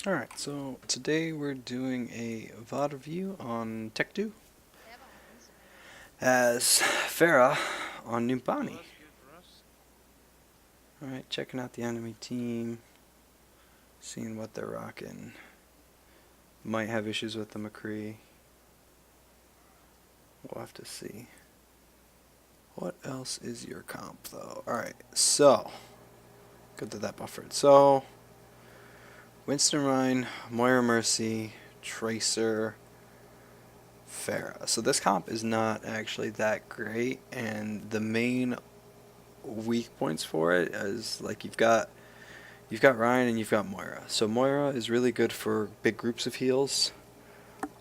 Alright, so today we're doing a VOD review on Tech2 as Pharah on Numpani. Alright, checking out the enemy team, seeing what they're rocking. Might have issues with the McCree. We'll have to see. What else is your comp though? Alright, so, good that buffered. So, Winston Rhine, Moira Mercy, Tracer, Pharah. So this comp is not actually that great, and the main weak points for it is like you've got Ryan and you've got Moira. So Moira is really good for big groups of heals.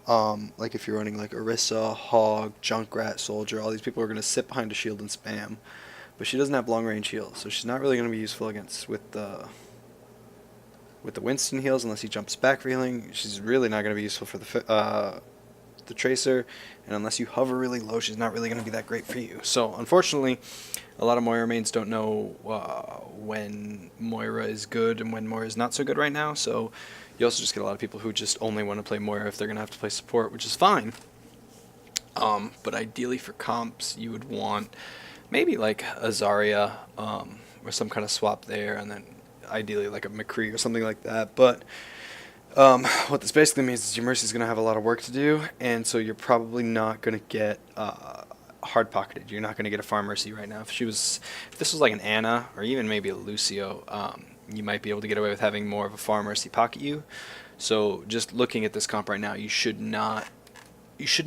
Like if you're running like Orisa, Hog, Junkrat, Soldier, all these people are going to sit behind a shield and spam. But she doesn't have long range heals, so she's not really going to be useful against with the Winston heals unless he jumps back for healing. She's really not going to be useful for the Tracer, and unless you hover really low, she's not really going to be that great for you. So unfortunately, a lot of Moira mains don't know when Moira is good and when Moira is not so good right now. So you also just get a lot of people who just only want to play Moira if they're going to have to play support, which is fine. But ideally for comps, you would want maybe like a Zarya or some kind of swap there, and then ideally like a McCree or something like that. But what this basically means is your Mercy's going to have a lot of work to do, and so you're probably not going to get hard pocketed. You're not going to get a farm Mercy right now. If this was like an Anna or even maybe a Lucio, you might be able to get away with having more of a farm Mercy pocket you. So just looking at this comp right now, you shouldn't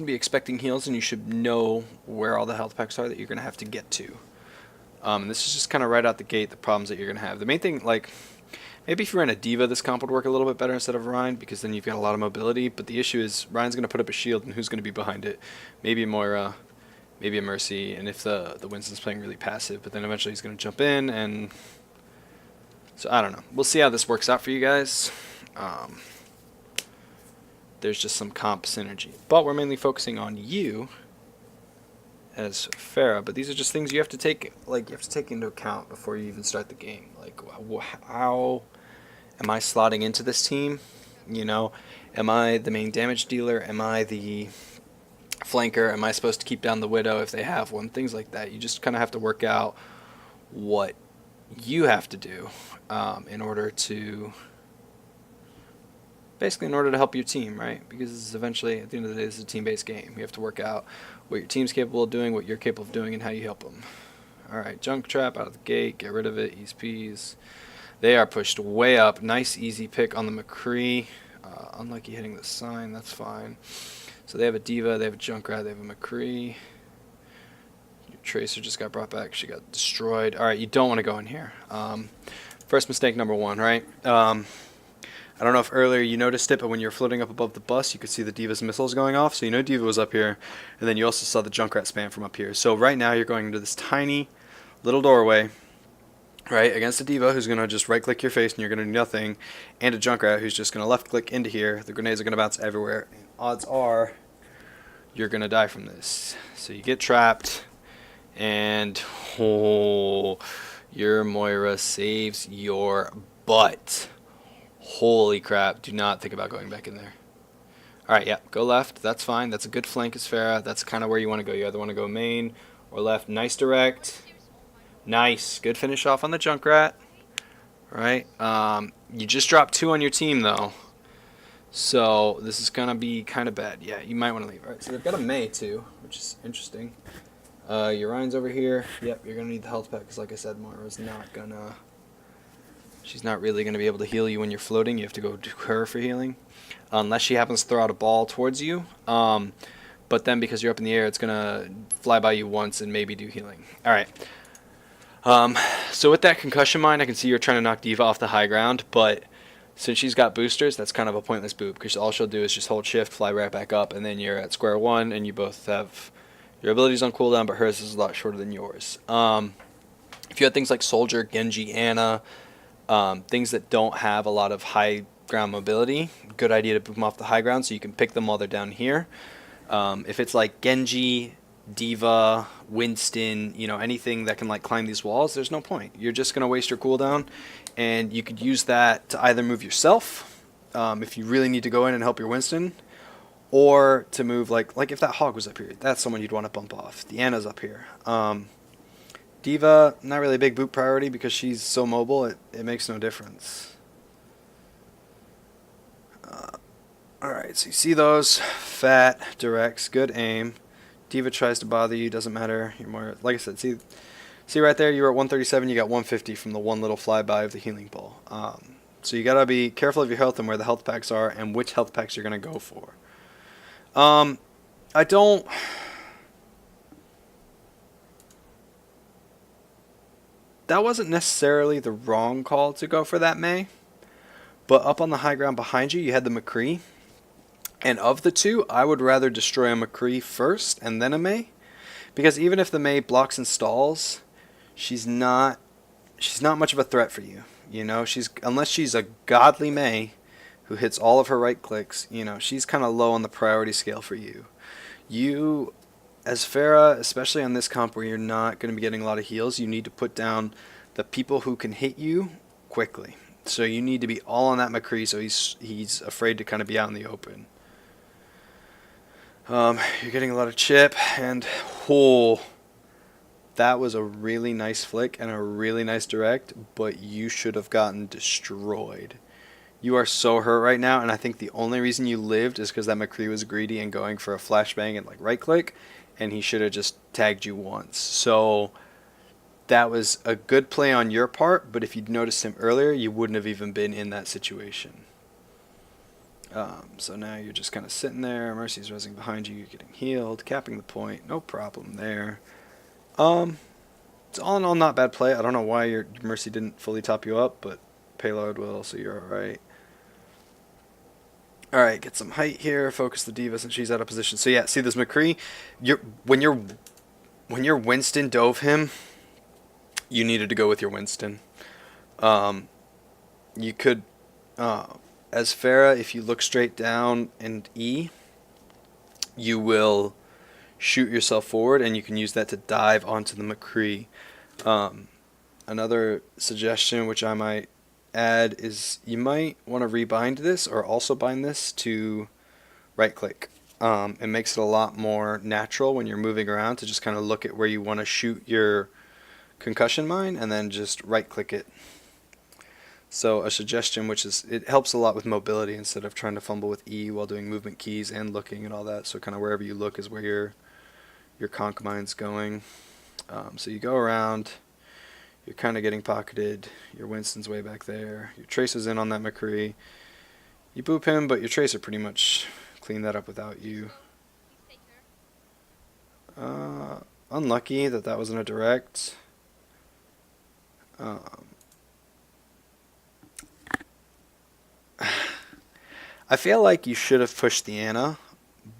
be expecting heals, and you should know where all the health packs are that you're going to have to get to. And this is just kind of right out the gate the problems that you're going to have. The main thing, like, maybe if you ran a Diva, this comp would work a little bit better instead of Ryan, because then you've got a lot of mobility. But the issue is Ryan's going to put up a shield, and who's going to be behind it? Maybe a Moira, maybe a Mercy, and if the Winston's playing really passive, but then eventually he's going to jump in, and so I don't know. We'll see how this works out for you guys. There's just some comp synergy, but we're mainly focusing on you as Pharah. But these are just things you have to take into account before you even start the game. Like, how am I slotting into this team? You know, am I the main damage dealer? Am I the flanker? Am I supposed to keep down the Widow if they have one? Things like that. You just kind of have to work out what you have to do in order to help your team, right? Because eventually, at the end of the day, this is a team-based game. You have to work out what your team's capable of doing, what you're capable of doing, and how you help them. Alright, Junk Trap out of the gate. Get rid of it. Ease peas. They are pushed way up. Nice, easy pick on the McCree. Unlucky hitting the sign. That's fine. So they have a Diva, they have a Junkrat, they have a McCree. Your Tracer just got brought back. She got destroyed. Alright, you don't want to go in here. First mistake number one, right? I don't know if earlier you noticed it, but when you were floating up above the bus, you could see the Diva's missiles going off. So you know Diva was up here, and then you also saw the Junkrat spam from up here. So right now you're going into this tiny little doorway, right, against a Diva who's going to just right-click your face and you're going to do nothing, and a Junkrat who's just going to left-click into here. The grenades are going to bounce everywhere, and odds are you're going to die from this. So you get trapped, and your Moira saves your butt. Holy crap, do not think about going back in there. Alright, yeah, go left. That's fine. That's a good flank as Pharah. That's kind of where you want to go. You either want to go main or left. Nice direct. Nice. Good finish off on the Junkrat. Right? You just dropped 2 on your team, though. So this is going to be kind of bad. Yeah, you might want to leave. Alright, so they've got a Mei, too, which is interesting. Your Ryan's over here. Yep, you're going to need the health pack, because like I said, Moira's not going to... She's not really going to be able to heal you when you're floating. You have to go to her for healing. Unless she happens to throw out a ball towards you. But then because you're up in the air, it's going to fly by you once and maybe do healing. Alright. So with that concussion mine, I can see you're trying to knock Diva off the high ground. But since she's got boosters, that's kind of a pointless boop. Because all she'll do is just hold shift, fly right back up, and then you're at square one. And you both have your abilities on cooldown, but hers is a lot shorter than yours. If you had things like Soldier, Genji, Ana... things that don't have a lot of high ground mobility, good idea to boot them off the high ground so you can pick them while they're down here. If it's like Genji, Diva, Winston, you know, anything that can like climb these walls, there's no point. You're just going to waste your cooldown, and you could use that to either move yourself if you really need to go in and help your Winston, or to move like if that Hog was up here, that's someone you'd want to bump off. Deanna's up here. Diva, not really a big boot priority because she's so mobile, it makes no difference. Alright, so you see those. Fat, directs, good aim. Diva tries to bother you, doesn't matter. You're more, like I said, see right there, you were at 137, you got 150 from the one little flyby of the healing ball. So you gotta be careful of your health and where the health packs are and which health packs you're gonna go for. I don't... That wasn't necessarily the wrong call to go for that Mei. But up on the high ground behind you, you had the McCree. And of the two, I would rather destroy a McCree first and then a Mei. Because even if the Mei blocks and stalls, she's not much of a threat for you. You know, unless she's a godly Mei who hits all of her right clicks, you know, she's kind of low on the priority scale for you. You, as Pharah, especially on this comp where you're not going to be getting a lot of heals, you need to put down the people who can hit you quickly. So you need to be all on that McCree so he's afraid to kind of be out in the open. You're getting a lot of chip, and that was a really nice flick and a really nice direct, but you should have gotten destroyed. You are so hurt right now, and I think the only reason you lived is because that McCree was greedy and going for a flashbang and like right click, and he should have just tagged you once. So that was a good play on your part, but if you'd noticed him earlier, you wouldn't have even been in that situation. So now you're just kind of sitting there. Mercy's resing behind you. You're getting healed, capping the point. No problem there. It's all in all not bad play. I don't know why your Mercy didn't fully top you up, but payload will, so you're alright. Alright, get some height here. Focus the Diva since she's out of position. So yeah, see this McCree? When your Winston dove him, you needed to go with your Winston. You could... as Pharah, if you look straight down and E, you will shoot yourself forward, and you can use that to dive onto the McCree. Another suggestion which I might add is you might want to rebind this or also bind this to right click. It makes it a lot more natural when you're moving around to just kind of look at where you want to shoot your concussion mine and then just right click it. So a suggestion, which is, it helps a lot with mobility instead of trying to fumble with E while doing movement keys and looking and all that. So kind of wherever you look is where your conch mine's going. So you go around, you're kind of getting pocketed, your Winston's way back there, your Tracer's in on that McCree. You boop him, but your Tracer pretty much cleaned that up without you. Unlucky that wasn't a direct. I feel like you should have pushed the Ana,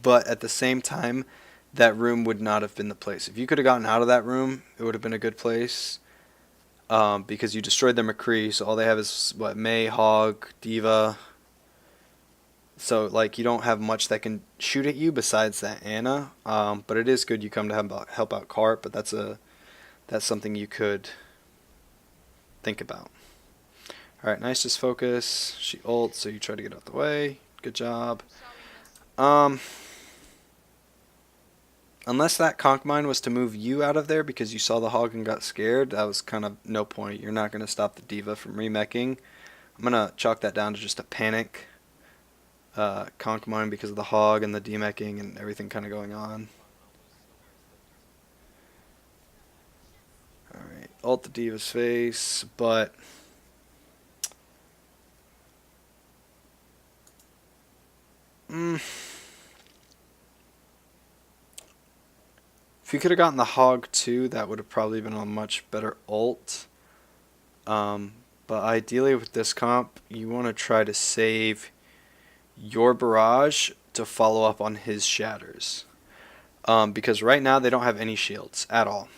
but at the same time, that room would not have been the place. If you could have gotten out of that room, it would have been a good place. Because you destroyed their McCree, so all they have is, what, Mei, Hog, Diva. So, like, you don't have much that can shoot at you besides that Ana. But it is good you come to help out Cart, but that's something you could think about. Alright, nice, just focus. She ults, so you try to get out the way. Good job. Unless that conch mine was to move you out of there because you saw the Hog and got scared, that was kind of no point. You're not going to stop the Diva from remeching. I'm going to chalk that down to just a panic conch mine because of the Hog and the demeching and everything kind of going on. Alright, ult the Diva's face, but... If you could have gotten the Hog too, that would have probably been a much better ult. But ideally with this comp, you want to try to save your barrage to follow up on his shatters. Because right now they don't have any shields at all.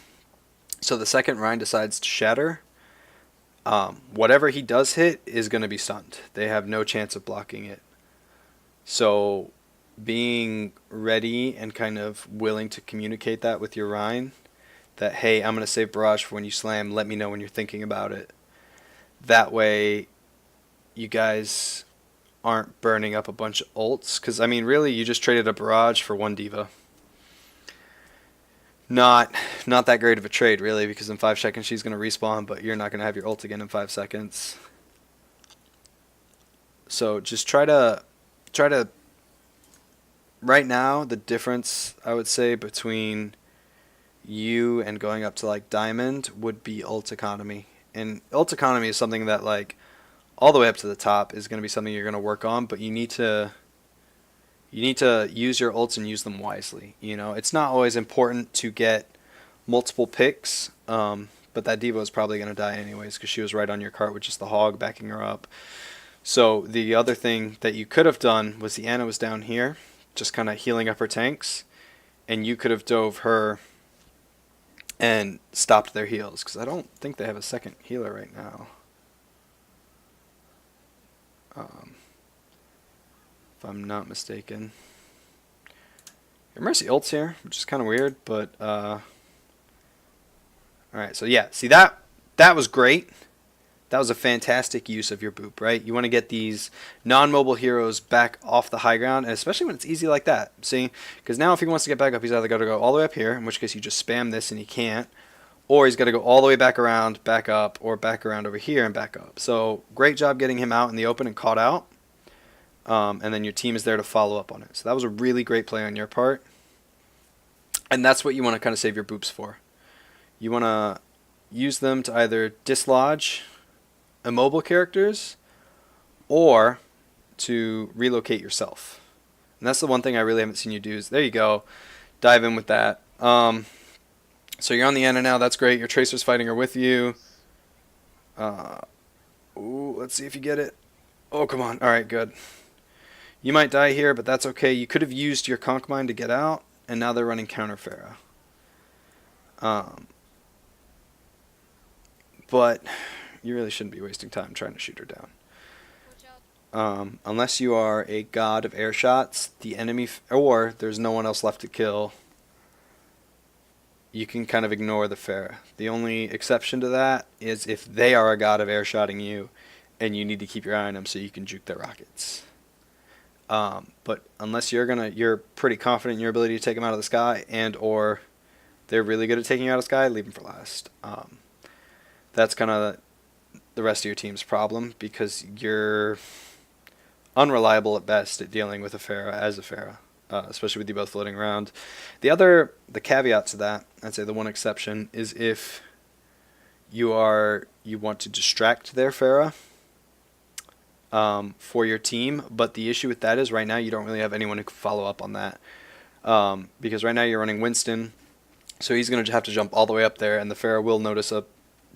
So the second Ryan decides to shatter, whatever he does hit is going to be stunned. They have no chance of blocking it. So being ready and kind of willing to communicate that with your Rhine, that, hey, I'm going to save barrage for when you slam, let me know when you're thinking about it. That way you guys aren't burning up a bunch of ults. Because, I mean, really, you just traded a barrage for one diva. Not that great of a trade, really, because in 5 seconds she's going to respawn, but you're not going to have your ult again in 5 seconds. So just try to right now, the difference I would say between you and going up to like diamond would be ult economy. And ult economy is something that like all the way up to the top is going to be something you're going to work on, but you need to use your ults and use them wisely. You know, it's not always important to get multiple picks, but that diva is probably going to die anyways because she was right on your cart with just the hog backing her up. So the other thing that you could have done was the Ana was down here, just kind of healing up her tanks, and you could have dove her and stopped their heals, because I don't think they have a second healer right now. If I'm not mistaken. Your Mercy ult's here, which is kind of weird, but alright, so yeah, see that was great. That was a fantastic use of your boop, right? You want to get these non-mobile heroes back off the high ground, and especially when it's easy like that. See? Because now if he wants to get back up, he's either got to go all the way up here, in which case you just spam this and he can't, or he's got to go all the way back around, back up, or back around over here and back up. So great job getting him out in the open and caught out. And then your team is there to follow up on it. So that was a really great play on your part. And that's what you want to kind of save your boops for. You want to use them to either dislodge immobile characters or to relocate yourself. And that's the one thing I really haven't seen you do is, there you go, dive in with that. So you're on the Ana now, that's great. Your Tracer's fighting her with you. Ooh, let's see if you get it. Oh, come on. Alright, good. You might die here, but that's okay. You could have used your Conch Mine to get out, and now they're running counter Pharah. But you really shouldn't be wasting time trying to shoot her down. Unless you are a god of air shots, the enemy, or there's no one else left to kill, you can kind of ignore the Pharah. The only exception to that is if they are a god of air shotting you, and you need to keep your eye on them so you can juke their rockets. But unless you're pretty confident in your ability to take them out of the sky, and or they're really good at taking you out of the sky, leave them for last. That's kind of the rest of your team's problem, because you're unreliable at best at dealing with a Pharah as a Pharah, especially with you both floating around. The caveat to that, I'd say the one exception, is if you want to distract their Pharah for your team, but the issue with that is right now you don't really have anyone who can follow up on that, because right now you're running Winston, so he's going to have to jump all the way up there, and the Pharah will notice a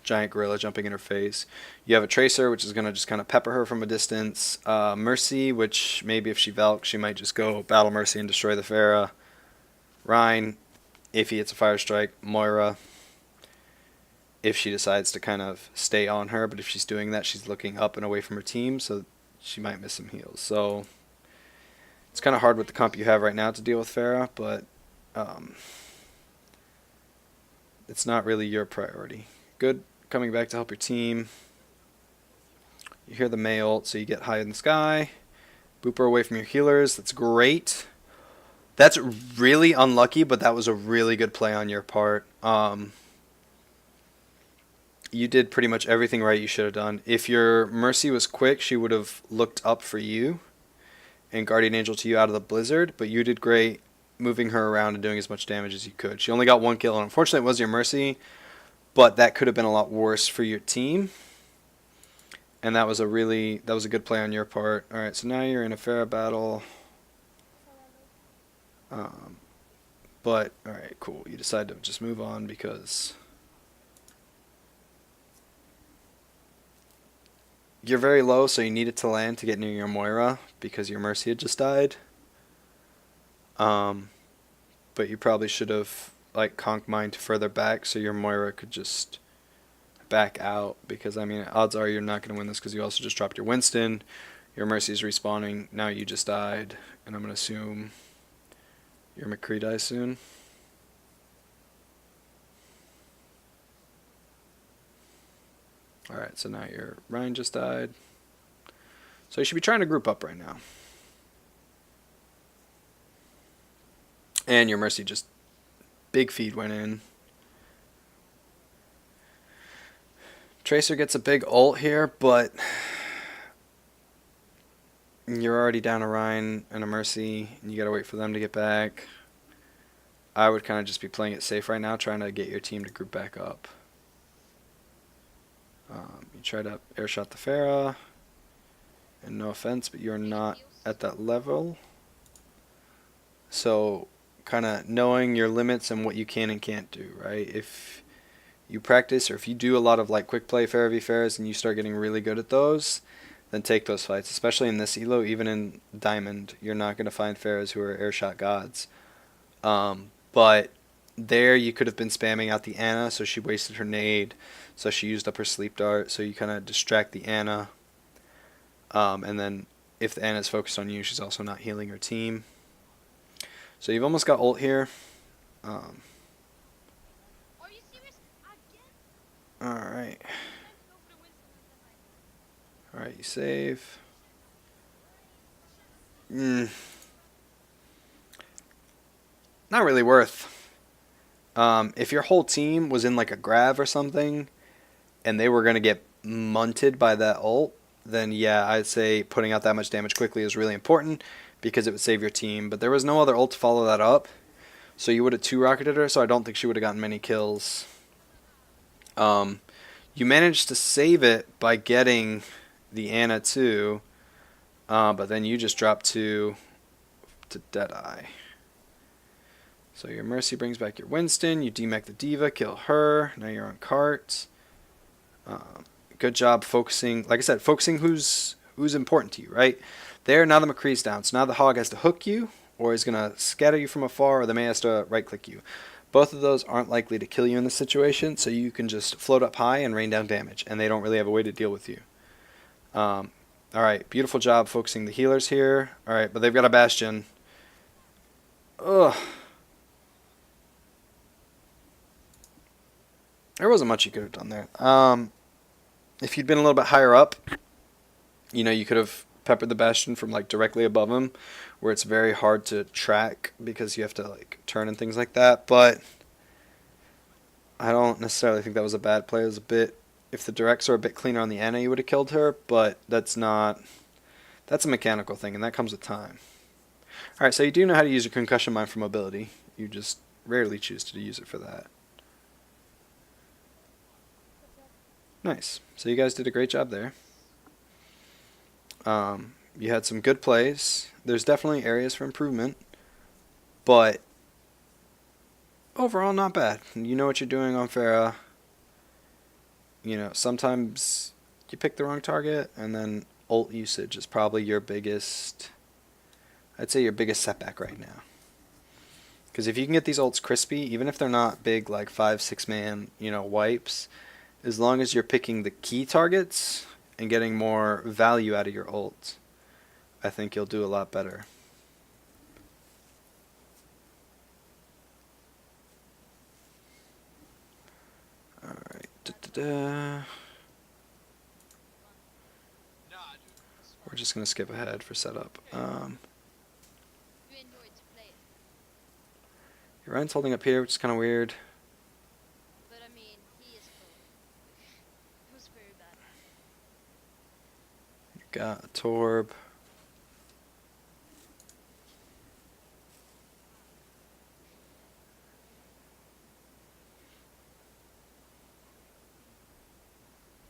giant gorilla jumping in her face. You have a Tracer, which is going to just kind of pepper her from a distance. Mercy, which maybe if she Valk, she might just go battle Mercy and destroy the Pharah. Rhine, if he hits a fire strike. Moira, if she decides to kind of stay on her, but if she's doing that, she's looking up and away from her team, so she might miss some heals. So it's kind of hard with the comp you have right now to deal with Pharah, but it's not really your priority. Good coming back to help your team. You hear the Mei ult, so you get high in the sky. Boop her away from your healers. That's great. That's really unlucky, but that was a really good play on your part. You did pretty much everything right you should have done. If your Mercy was quick, she would have looked up for you and Guardian Angel to you out of the blizzard, but you did great moving her around and doing as much damage as you could. She only got 1 kill, and unfortunately it was your Mercy, but that could have been a lot worse for your team. And that was a good play on your part. Alright, so now you're in a Pharah battle. But, alright, cool. You decide to just move on because you're very low, so you needed to land to get near your Moira because your Mercy had just died. But you probably should have like Conch Mine further back so your Moira could just back out, because I mean odds are you're not going to win this because you also just dropped your Winston, your Mercy's respawning, now you just died, and I'm going to assume your McCree dies soon. Alright, so now your Ryan just died. So you should be trying to group up right now. And your Mercy just big feed went in. Tracer gets a big ult here, but you're already down a Rhine and a Mercy, and you gotta wait for them to get back. I would kind of just be playing it safe right now, trying to get your team to group back up. You try to airshot the Pharah, and no offense, but you're not at that level. So, kind of knowing your limits and what you can and can't do, right? If you practice, or if you do a lot of like quick play Pharah v Pharahs and you start getting really good at those, then take those fights. Especially in this elo, even in Diamond, you're not going to find Pharahs who are airshot gods. But there you could have been spamming out the Ana, so she wasted her nade, so she used up her sleep dart, so you kind of distract the Ana. And then if the Ana's focused on you, she's also not healing her team. So you've almost got ult here. Alright. Alright, you save. Not really worth. If your whole team was in like a grav or something, and they were going to get munted by that ult, then yeah, I'd say putting out that much damage quickly is really important, because it would save your team. But there was no other ult to follow that up, so you would have 2-rocketed her, so I don't think she would have gotten many kills. You managed to save it by getting the Ana too, but then you just dropped to Deadeye. So your Mercy brings back your Winston, you demech the D.Va, kill her, now you're on cart. Good job focusing, like I said, focusing who's important to you, right? There, now the McCree's down, so now the Hog has to hook you, or he's going to scatter you from afar, or the May has to right-click you. Both of those aren't likely to kill you in this situation, so you can just float up high and rain down damage, and they don't really have a way to deal with you. Alright, beautiful job focusing the healers here. Alright, but they've got a Bastion. Ugh. There wasn't much you could have done there. If you'd been a little bit higher up, you know, you could have peppered the Bastion from like directly above him, where it's very hard to track because you have to like turn and things like that. But I don't necessarily think that was a bad play. It was a bit, if the directs are a bit cleaner on the Ana, you would have killed her, but that's a mechanical thing, and that comes with time. Alright, so you do know how to use your concussion mine for mobility. You just rarely choose to use it for that. Nice. So you guys did a great job there. You had some good plays. There's definitely areas for improvement, but overall not bad. You know what you're doing on Pharah. You know, sometimes you pick the wrong target, and then ult usage is probably your biggest, I'd say your biggest setback right now. Because if you can get these ults crispy, even if they're not big like 5-6 man, you know, wipes, as long as you're picking the key targets and getting more value out of your ult, I think you'll do a lot better. Alright. We're just going to skip ahead for setup. Your Ryan's holding up here, which is kind of weird. Got a Torb.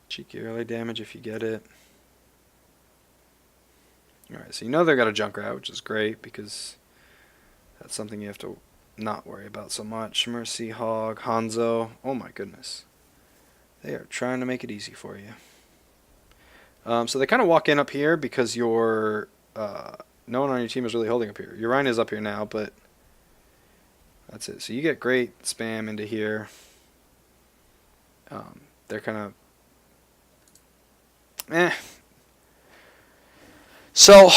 Cheeky early damage if you get it. Alright, so you know they've got a Junkrat, which is great because that's something you have to not worry about so much. Mercy, Hog, Hanzo. Oh my goodness. They are trying to make it easy for you. So they kind of walk in up here because your no one on your team is really holding up here. Your Rhine is up here now, but that's it. So you get great spam into here. They're kind of So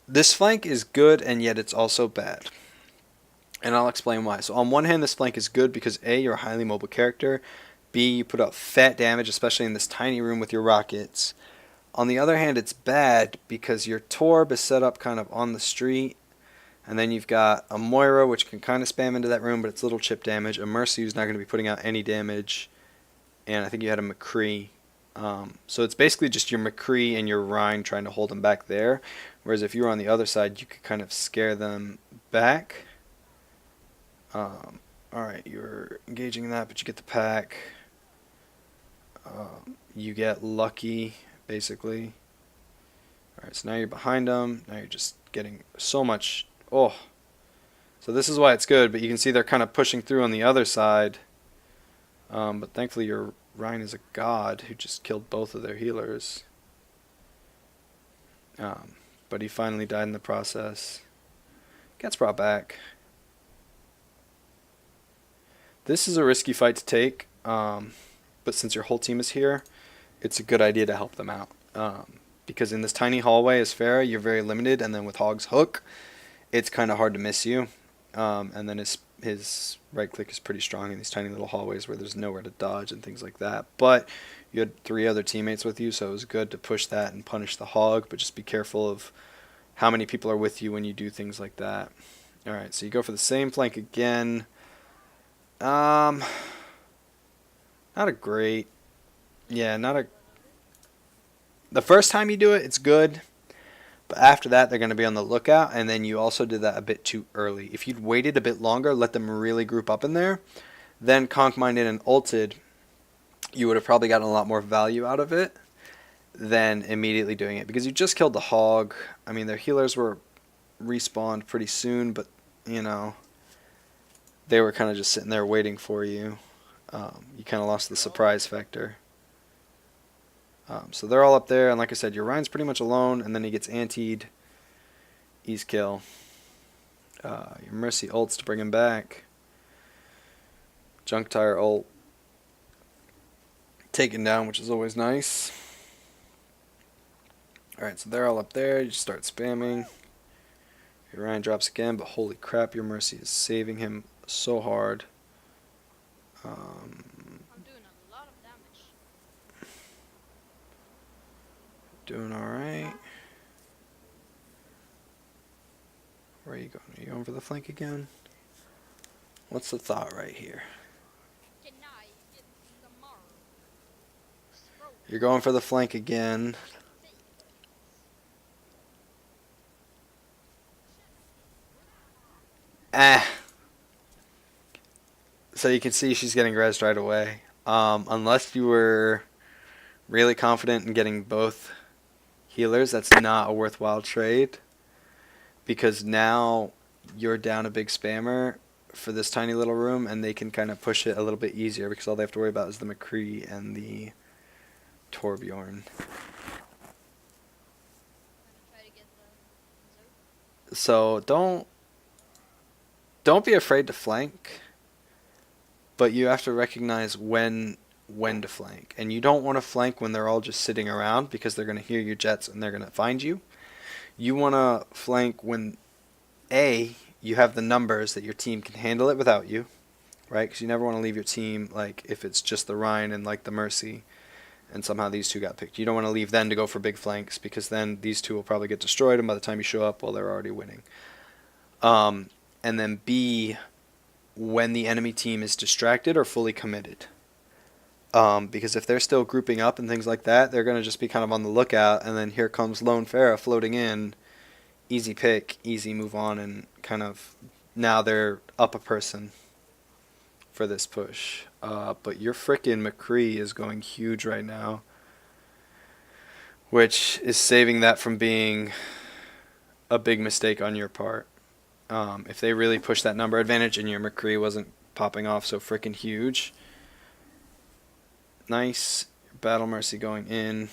this flank is good, and yet it's also bad. And I'll explain why. So on one hand, this flank is good because A, you're a highly mobile character. B, you put out fat damage, especially in this tiny room with your rockets. On the other hand, it's bad because your Torb is set up kind of on the street, and then you've got a Moira, which can kind of spam into that room, but it's little chip damage. A Mercy, who's not going to be putting out any damage, and I think you had a McCree. So it's basically just your McCree and your Rhine trying to hold them back there, whereas if you were on the other side, you could kind of scare them back. Alright, you're engaging in that, but you get the pack. You get lucky, basically. Alright, so now you're behind them. Now you're just getting so much. Oh. So this is why it's good, but you can see they're kind of pushing through on the other side. But thankfully your Rhine is a god who just killed both of their healers. But he finally died in the process. Gets brought back. This is a risky fight to take, but since your whole team is here, it's a good idea to help them out. Because in this tiny hallway as Pharah, you're very limited, and then with Hog's Hook, it's kind of hard to miss you. And then his right click is pretty strong in these tiny little hallways where there's nowhere to dodge and things like that. But you had 3 other teammates with you, so it was good to push that and punish the Hog, but just be careful of how many people are with you when you do things like that. Alright, so you go for the same flank again. Not a great... Yeah, not a... The first time you do it, it's good. But after that, they're going to be on the lookout, and then you also did that a bit too early. If you'd waited a bit longer, let them really group up in there, then conk-minded and ulted, you would have probably gotten a lot more value out of it than immediately doing it. Because you just killed the Hog. I mean, their healers were respawned pretty soon, but, you know, they were kind of just sitting there waiting for you. You kind of lost the surprise factor. So they're all up there, and like I said, your Rhine's pretty much alone, and then he gets antied. Ease kill. Your Mercy ults to bring him back. Junk Tire ult. Taken down, which is always nice. Alright, so they're all up there. You just start spamming. Your Rhine drops again, but holy crap, your Mercy is saving him so hard. Doing alright. Where are you going? Are you going for the flank again? What's the thought right here? You're going for the flank again. So you can see she's getting rezzed right away. Unless you were really confident in getting both healers, that's not a worthwhile trade, because now you're down a big spammer for this tiny little room, and they can kind of push it a little bit easier because all they have to worry about is the McCree and the Torbjorn. So don't be afraid to flank, but you have to recognize when to flank. And you don't want to flank when they're all just sitting around, because they're going to hear your jets and they're going to find you. You want to flank when A, you have the numbers that your team can handle it without you, right? Because you never want to leave your team, like, if it's just the Rhine and like the Mercy and somehow these two got picked. You don't want to leave them to go for big flanks, because then these two will probably get destroyed, and by the time you show up, well, they're already winning. And then B, when the enemy team is distracted or fully committed. Because if they're still grouping up and things like that, they're going to just be kind of on the lookout, and then here comes Lone Pharah floating in. Easy pick, easy move on, and kind of now they're up a person for this push. But your frickin' McCree is going huge right now, which is saving that from being a big mistake on your part. If they really push that number advantage and your McCree wasn't popping off so frickin' huge. Nice. Battle Mercy going in.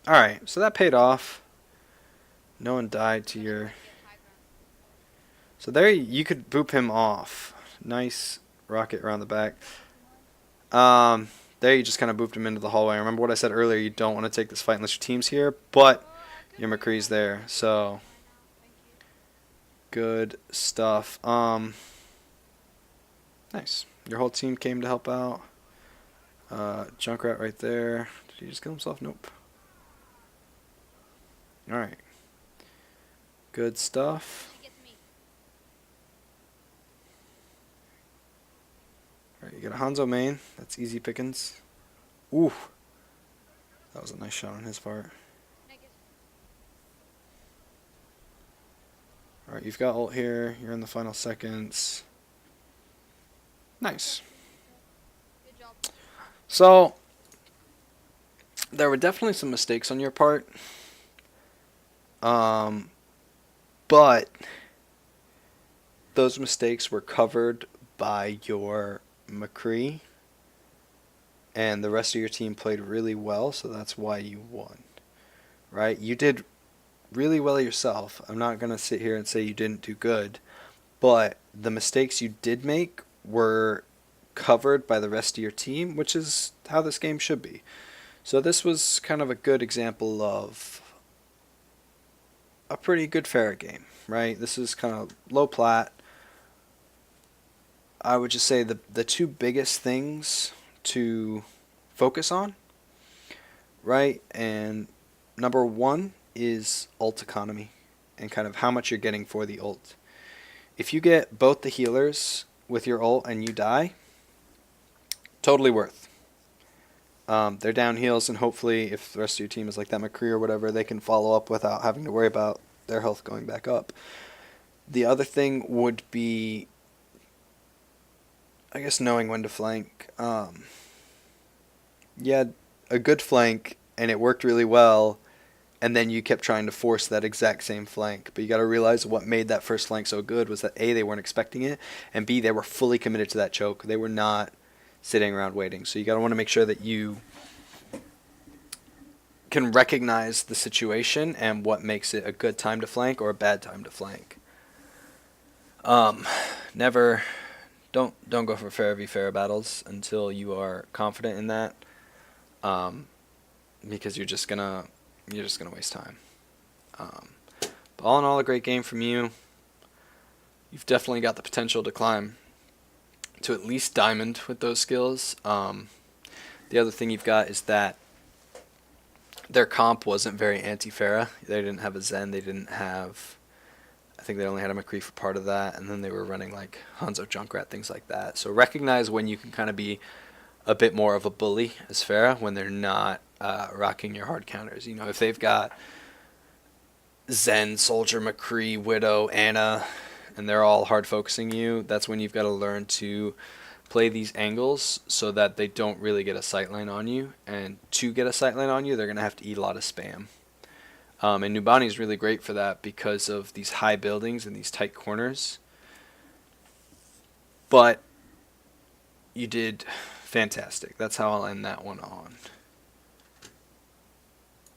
Alright, so that paid off. No one died to your... So there you could boop him off. Nice rocket around the back. There you just kind of booped him into the hallway. Remember what I said earlier, you don't want to take this fight unless your team's here, but your McCree's there. So good stuff. Nice. Your whole team came to help out. Junkrat right there. Did he just kill himself? Nope. Alright. Good stuff. Alright, you got a Hanzo main. That's easy pickings. Ooh. That was a nice shot on his part. Alright, you've got ult here. You're in the final seconds. Nice. So, there were definitely some mistakes on your part. But those mistakes were covered by your McCree. And the rest of your team played really well, so that's why you won. Right? You did really well yourself. I'm not going to sit here and say you didn't do good. But the mistakes you did make were covered by the rest of your team, which is how this game should be. So this was kind of a good example of a pretty good Pharah game, right? This is kind of low plat. I would just say the two biggest things to focus on, right? And number one is ult economy and kind of how much you're getting for the ult. If you get both the healers with your ult and you die, totally worth. They're down heals, and hopefully if the rest of your team is like that McCree or whatever, they can follow up without having to worry about their health going back up. The other thing would be, I guess, knowing when to flank. Yeah, a good flank, and it worked really well, and then you kept trying to force that exact same flank. But you got to realize what made that first flank so good was that A, they weren't expecting it, and B, they were fully committed to that choke. They were not sitting around waiting. So you got to want to make sure that you can recognize the situation and what makes it a good time to flank or a bad time to flank. Never, don't go for Pharah v Pharah battles until you are confident in that, because you're just gonna waste time. But all in all, a great game from you. You've definitely got the potential to climb to at least diamond with those skills. The other thing you've got is that their comp wasn't very anti-Pharah. They didn't have a Zen. They didn't have, I think they only had a McCree for part of that, and then they were running like Hanzo Junkrat, things like that. So recognize when you can kind of be a bit more of a bully as Pharah when they're not rocking your hard counters. You know, if they've got Zen, Soldier, McCree, Widow, Anna, and they're all hard focusing you, that's when you've got to learn to play these angles so that they don't really get a sightline on you. And to get a sightline on you, they're going to have to eat a lot of spam. And Numbani is really great for that because of these high buildings and these tight corners. But you did fantastic. That's how I'll end that one on.